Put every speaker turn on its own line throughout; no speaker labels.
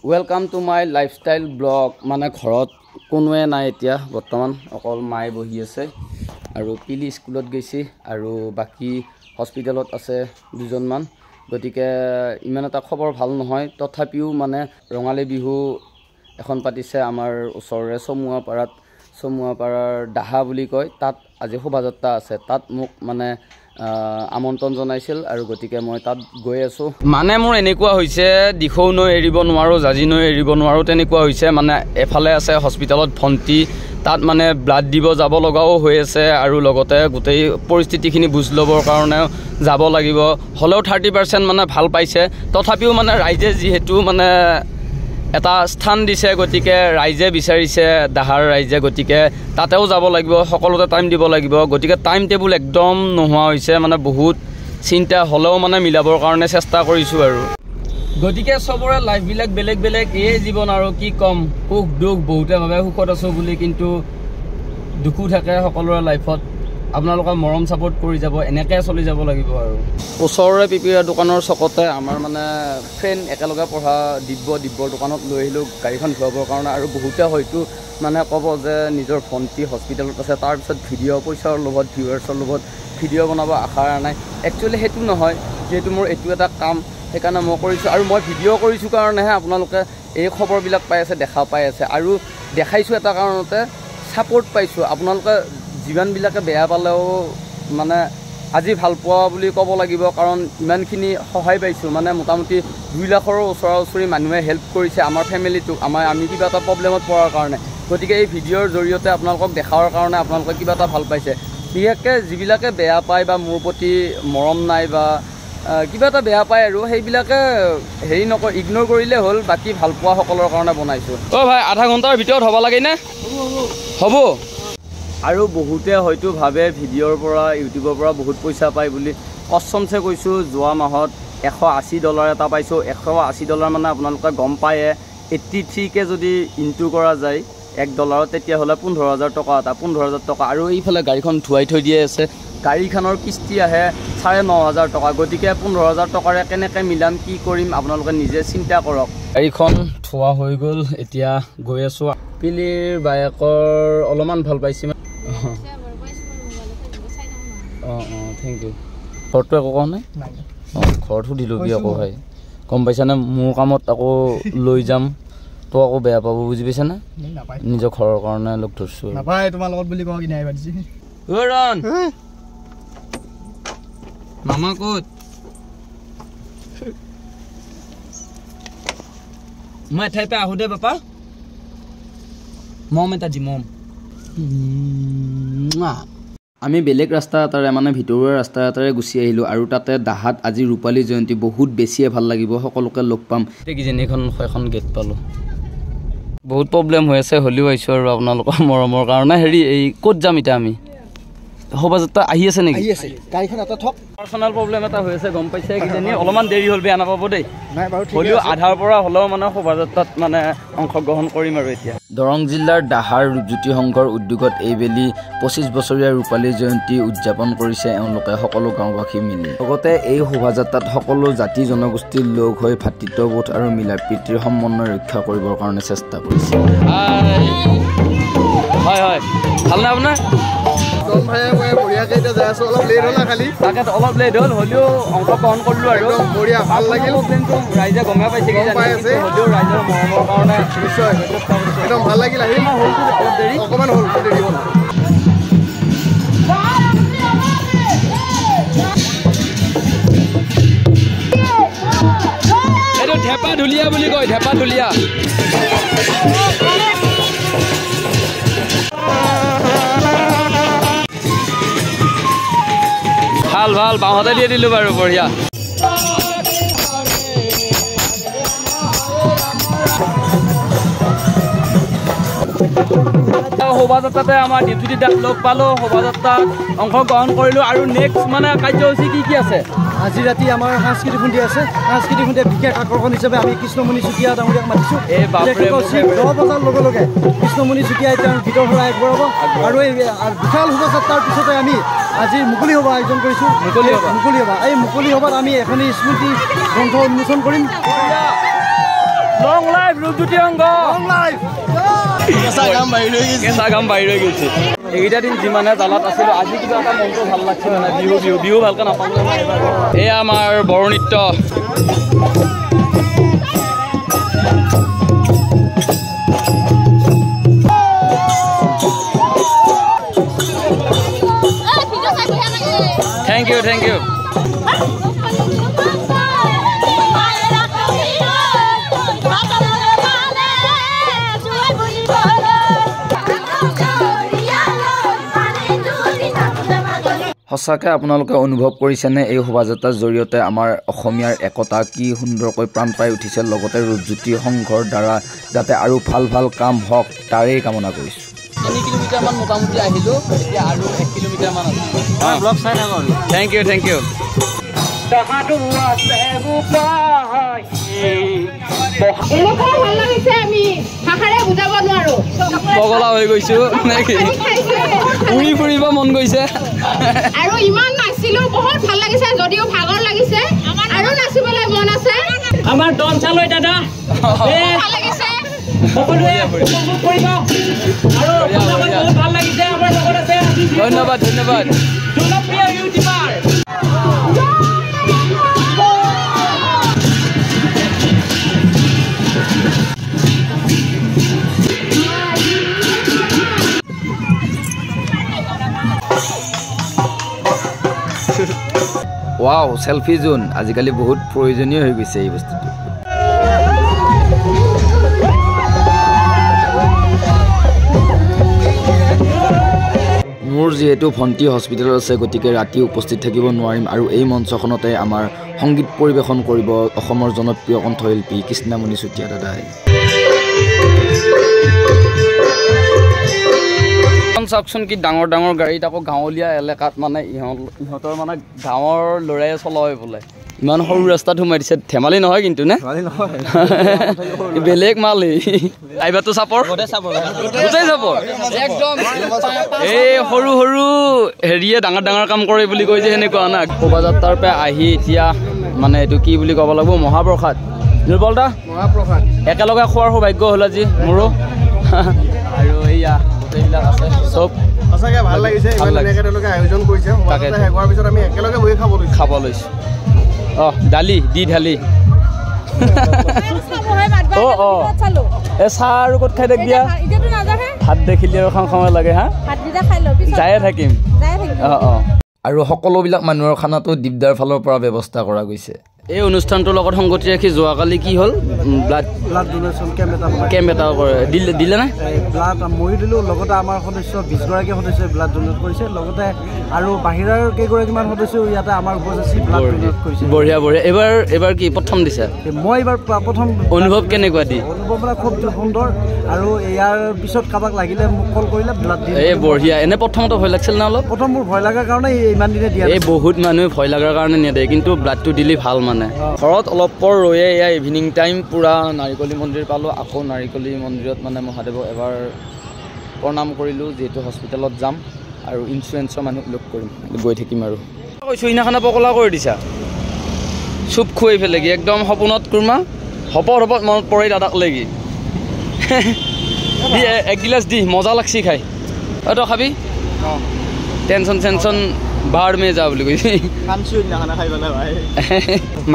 Welcome to my lifestyle blog. মানে ঘৰত কোনোৱে নাই এতিয়া বৰ্তমান অকল মায়ে বহি আছে আৰু পিলি স্কুলত গৈছে আৰু বাকি হস্পিটেলত আছে দুজনমান গতিকে ইমান এটা খবৰ ভাল নহয় তথাপিও মানে ৰঙালী বিহু এখন পাতিছে আমাৰ ওচৰৰে চমুৱাপাৰাৰ দাহা বুলি কয় তাত আজি শোভাযাত্ৰা আছে তাত মোক মানে আমন্ত্ৰণ জনাইছিল আৰু গতিকে মই তাত গৈ আছো মানে মোৰ এনেকুৱা হৈছে দিখৌ নৈ এৰিব নোৱাৰো জাজি নৈ এৰিব নোৱাৰো তেনেকুৱা হৈছে মানে এফালে আছে হস্পিটেলত ভন্টি তাত মানে ব্লাড দিব যাব লগাও হৈ আছে আৰু লগতে গোটেই পৰিস্থিতিখিনি বুজ লবৰ কাৰণে যাব লাগিব হলেও 30% মানে ভাল পাইছে তথাপিও মানে ৰাইজে যেহেতু মানে এটা স্থান দিছে গতিকে ৰাইজে বিচাৰিছে দাহাৰ ৰাইজে গতিকে তাতেও যাব লাগিব সকলোতে টাইম দিব লাগিব গতিকে টাইম টেবুল একদম নোহোৱা হৈছে মানে বহুত চিন্তা হলেও মানে মিলাবৰ কাৰণে চেষ্টা কৰিছো আৰু গতিকে সবৰে লাইফ বিলাক বেলেগ এই জীৱন আৰু কি কম সুখ দুখ বহুতে ভাবে সুখত আছো বুলি কিন্তু দুখো থাকে সকলোৰে লাইফত আপোনালোকে মৰম সাপোৰ্ট কৰি যাব এনেকৈ চলি যাব লাগিব আৰু ওচৰৰে পিপিৰা দোকানৰ চকতে আমাৰ মানে ফ্ৰেণ্ড একেলগে পঢ়া দিব্যৰ দোকানত লৈ আহিলো গাড়ীখন ধুৱাবৰ কাৰণে আৰু বহুতে হয়তো মানে ক'ব যে নিজৰ ভন্টি হস্পিটেলত আছে তাৰ পিছত ভিডিঅ' পইচাৰ লোভত ভিউৱাৰ্ছৰ লোভত ভিডিঅ' বনাব আশা নাই একচুৱেলি সেইটো নহয় যেহেতু মোৰ এইটো এটা কাম সেইকাৰণে মই কৰিছোঁ আৰু মই ভিডিঅ' কৰিছোঁ কাৰণেহে আপোনালোকে এই খবৰবিলাক পাই আছে দেখা পাই আছে আৰু দেখাইছোঁ এটা কাৰণতে ছাপোৰ্ট পাইছোঁ আপোনালোকে জীৱনবিলাকে বেয়া পালেও মানে আজি ভাল পোৱা বুলি ক'ব লাগিব কাৰণ ইমানখিনি সহায় পাইছোঁ মানে মোটামুটি 2 লাখৰো ওচৰা-ওচৰি মানুহে হেল্প কৰিছে আমাৰ ফেমিলিটোক আমি কিবা এটা প্ৰব্লেমত পৰাৰ কাৰণে গতিকে এই ভিডিঅ'ৰ জৰিয়তে আপোনালোকক দেখাবৰ কাৰণে আপোনালোকে কিবা এটা ভাল পাইছে বিশেষকৈ যিবিলাকে বেয়া পায় বা মোৰ প্ৰতি মৰম নাই বা কিবা এটা বেয়া পায় আৰু সেইবিলাকে হেৰি নকৰে ইগনোৰ কৰিলে হ'ল বাকি ভাল পোৱা সকলৰ কাৰণে বনাইছোঁ ভাই আধা ঘণ্টাৰ ভিতৰত হ'ব লাগে নে হ'ব আৰু বহুতে হয়তো ভাবে ভিডিঅ'ৰ পৰা ইউটিউবৰ পৰা বহুত পইচা পায় বুলি কষ্টমছে কৈছোঁ যোৱা মাহত $180 এটা পাইছোঁ $180 মানে আপোনালোকে গম পায়ে 83কে যদি ইনটু কৰা যায় $1 তেতিয়াহ'লে 15,000 টকা এটা 15,000 টকা আৰু এইফালে গাড়ীখন ধুৱাই থৈ দিয়ে আছে গাড়ীখনৰ কিস্তি আহে 9,500 টকা গতিকে 15,000 টকাৰে কেনেকৈ মিলাম কি কৰিম আপোনালোকে নিজে চিন্তা কৰক গাড়ীখন থোৱা হৈ গ'ল এতিয়া গৈ আছোঁ পিলিৰ বাইকৰ অলপমান ভাল পাইছে থেংক ইউ ঘৰটো একো কোৱা নাই ঘৰত সুধিলোঁ কি আকৌ ভাই গম পাইছানে মোৰ কামত আকৌ লৈ যাম তো আকৌ বেয়া পাব বুজি পাইছানে নিজৰ ঘৰৰ কাৰণে লগ ধৰিছোঁ তোমাৰ লগত বুলি কোৱা কি নাই মামা ক'ত মই এঠাইৰ পৰা আহোঁ দে বাপা মম এটা দি মম আমি বেলেগ ৰাস্তা এটাৰে মানে ভিতৰুৱা ৰাস্তা এটাৰে গুচি আহিলোঁ আৰু তাতে দাহাত আজি ৰূপালী জয়ন্তী বহুত বেছিয়ে ভাল লাগিব সকলোকে লগ পাম কিজানি এখন গেট পালোঁ বহুত প্ৰব্লেম হৈ আছে হ'লেও আহিছোঁ আৰু আপোনালোকৰ মৰমৰ কাৰণে হেৰি এই ক'ত যাম এতিয়া আমি শোভাযাত্ৰা আহি আছে নেকি গাড়ীখন এটা থক পাৰ্চনেল প্ৰব্লেম এটা হৈ আছে গম পাইছে কিজানি অলপমান দেৰি হ'ল বেয়া নাপাব দেই হ'লেও আধাৰ পৰা হ'লেও মানে শোভাযাত্ৰাত মানে অংশগ্ৰহণ কৰিম আৰু এতিয়া দৰং জিলাৰ দাহাৰ ৰূপজ্যোতি সংঘৰ উদ্যোগত এইবেলি 25 বছৰীয়া ৰূপালী জয়ন্তী উদযাপন কৰিছে এওঁলোকে সকলো গাঁওবাসী মিলি লগতে এই শোভাযাত্ৰাত সকলো জাতি জনগোষ্ঠীৰ লোক হৈ ভাতৃত্ববোধ আৰু মিলাপ্ৰীতিৰ সমন্বয় ৰক্ষা কৰিবৰ কাৰণে চেষ্টা কৰিছে হয় ভালনে আপোনাৰ অলপ লেট হ'ল হ'লেও অংশগ্ৰহণ কৰিলোঁ আৰু বঢ়িয়া ভাল লাগিল ৰাইজে গমে পাইছে হ'লেও ৰাইজৰ মৰমৰ কাৰণে নিশ্চয় একদম ভাল লাগিল আহিম অলপ দেৰি অকণমান হ'ল দেৰি হ'ল এইটো ঢেপা ঢুলীয়া বুলি কয় ঢেপা ঢুলীয়া ভাল বাঁহতে দিয়ে দিলোঁ বাৰু বঢ়িয়া শোভাযাত্ৰাতে আমাৰ ডিউটি দাক লগ পালোঁ শোভাযাত্ৰাত অংশগ্ৰহণ কৰিলোঁ আৰু নেক্সট মানে কাৰ্যসূচী কি আছে আজি ৰাতি আমাৰ সাংস্কৃতিক সন্ধিয়া আছে সাংস্কৃতিক সন্ধিয়া বিশেষ আকৰ্ষণ হিচাপে আমি কৃষ্ণমণি চুতীয়া ডাঙৰীয়াক মাতিছোঁ এই 10 বজাৰ লগে লগে কৃষ্ণমণি চুতীয়াই তেওঁৰ গীতৰ সৰা আগবঢ়াব আৰু এই বিশাল শোভাযাত্ৰাৰ পিছতে আমি আজি মুকলি সভা আয়োজন কৰিছোঁ মুকলি সভা এই মুকলি সভাত আমি এখনি স্মৃতি গ্ৰন্থ উন্মোচন কৰিম লং লাইফ ৰূপজ্যোতি অংগ লং লাইফ কেঁচা গাম বাহিৰ হৈ গৈছে এইকেইটা দিন যিমানে জালাত আছিলোঁ আজি কিবা এটা মনটো ভাল লাগছে মানে বিহু ভালকৈ নাপালোঁ এয়া আমাৰ বড়ো নৃত্য Thank you. সঁচাকৈ আপোনালোকে অনুভৱ কৰিছেনে এই শোভাযাত্ৰাৰ জৰিয়তে আমাৰ অসমীয়াৰ একতা কি সুন্দৰকৈ প্ৰাণ পাই উঠিছে লগতে ৰূপজ্যোতি সংঘৰ দ্বাৰা যাতে আৰু ভাল ভাল কাম হওক তাৰেই কামনা কৰিছোঁ 3 কিলোমিটাৰমান মোটামুটি আহিলোঁ এতিয়া আৰু 1 কিলোমিটাৰমান আছে ব্লগ চাই থাকক আৰু থেংক ইউ পগলা হৈ গৈছোঁ উৰি ফুৰিব মন গৈছে
আৰু ইমান নাচিলো বহুত ভাল লাগিছে যদিও ভাগৰ লাগিছে আৰু নাচিবলৈ মন আছে
আমাৰ দল চালৈ দাদা
ভাল লাগিছে
সকলোৱে উপভোগ কৰিব আৰু বহুত ভাল লাগিছে আমাৰ লগত আছে
ধন্যবাদ
জনপ্ৰিয় ইউটিউবাৰ
ওয়াও সেলফি জোন আজিকালি বহুত প্ৰয়োজনীয় হৈ গৈছে এই বস্তুটো মোৰ যেহেতু ভণ্টি হস্পিটেলত আছে গতিকে ৰাতি উপস্থিত থাকিব নোৱাৰিম আৰু এই মঞ্চখনতে আমাৰ সংগীত পৰিৱেশন কৰিব অসমৰ জনপ্ৰিয় কণ্ঠশিল্পী কৃষ্ণামণি চুতীয়া দাদাই চাওকচোন কি ডাঙৰ গাড়ীত আকৌ গাঁৱলীয়া এলেকাত মানে ইহঁতৰ মানে গাঁৱৰ ল'ৰাই চলায় বোলে ইমান সৰু ৰাস্তাত সোমাই দিছে ধেমালি নহয় কিন্তু নে বেলেগ মাল আহিবাতো চাপৰ গোটেই চাপৰ একদম এই সৰু হেৰিয়ে ডাঙৰ কাম কৰে বুলি কৈ যে সেনেকুৱা না শোভাযাত্ৰাৰ পৰা আহি এতিয়া মানে এইটো কি বুলি ক'ব লাগিব মহাপ্ৰসাদ নিৰ্বলদা মহাপ্ৰসাদ একেলগে খোৱাৰ সৌভাগ্য হ'ল আজি মোৰো আৰু এইয়া গোটেইবিলাক আছে চব
সঁচাকৈ ভাল লাগিছে ইমান ধুনীয়াকৈ তেওঁলোকে আয়োজন কৰিছে শেষ হোৱাৰ পিছত আমি একেলগে বহি খাব লৈছোঁ
দালি দি ঢালি চাহ আৰু ক'ত খাই থাক দিয়া ভাত দেখিলে আৰু খাওঁ লাগে হা যায়ে থাকিম আৰু সকলোবিলাক মানুহৰ খানাটো দীপদাৰ ফালৰ পৰা ব্যৱস্থা কৰা গৈছে এই অনুষ্ঠানটোৰ লগত সংগতি ৰাখি যোৱাকালি কি হ'ল ব্লাড ডোনেশ্যন কেম্প এটা দিলে নাই
ব্লাড মই দিলোঁ লগতে আমাৰ সদস্য 20 গৰাকী সদস্যই ব্লাড ডোনেট কৰিছে লগতে আৰু বাহিৰৰ কেইগৰাকীমান সদস্য ইয়াতে আমাৰ উপস্থিত ব্লাড ডোনেট কৰিছে
বঢ়িয়া এবাৰ কি প্ৰথম দিছে
মই এইবাৰ প্ৰথম
অনুভৱ কেনেকুৱা দি
অনুভৱ মানে খুব সুন্দৰ আৰু ইয়াৰ পিছত কাৰোবাক লাগিলে মোক কল কৰিলে ব্লাড দি
এই বঢ়িয়া এনে প্ৰথমতে ভয় লাগিছিল না অলপ
প্ৰথম মোৰ ভয় লগাৰ কাৰণে ইমান দিনে দিয়া
এই বহুত মানুহে ভয় লগাৰ কাৰণে নিদিয়ে কিন্তু ব্লাডটো দিলে ভাল মানে ঘৰত অলপ পৰ ৰৈয়ে এয়া ইভিনিং টাইম পুৰা নাৰিকলী মন্দিৰ পালোঁ আকৌ নাৰিকলী মন্দিৰত মানে মহাদেৱক এবাৰ প্ৰণাম কৰিলোঁ যিহেতু হস্পিটেলত যাম আৰু ইঞ্চুৰেঞ্চৰ মানুহক লগ কৰিম গৈ থাকিম আৰু কৈছোঁ সিদিনাখনে পকলা কৰি দিছা চুপ খুৱাই পেলাগি একদম সপোনত কুৰ্মা হপত মনত পৰে দাদাক লাগি দি এক গিলাচ দি মজা লাগছি খাই তই খাবি টেনচন বাৰ মে যা বুলি কৈছে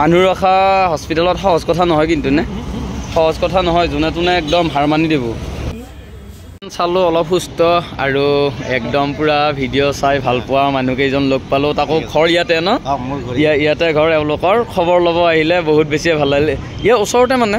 মানুহ ৰখা হস্পিটেলত সহজ কথা নহয় কিন্তু নে সহজ কথা নহয় যোনে তোনে একদম হাৰ মানি দিব চালোঁ অলপ সুস্থ আৰু একদম পুৰা ভিডিঅ' চাই ভাল পোৱা মানুহকেইজন লগ পালোঁ তাকো ঘৰ ইয়াতে ন ইয়াতে ঘৰ এওঁলোকৰ খবৰ ল'ব আহিলে বহুত বেছিয়ে ভাল লাগিলে ইয়াৰ ওচৰতে মানে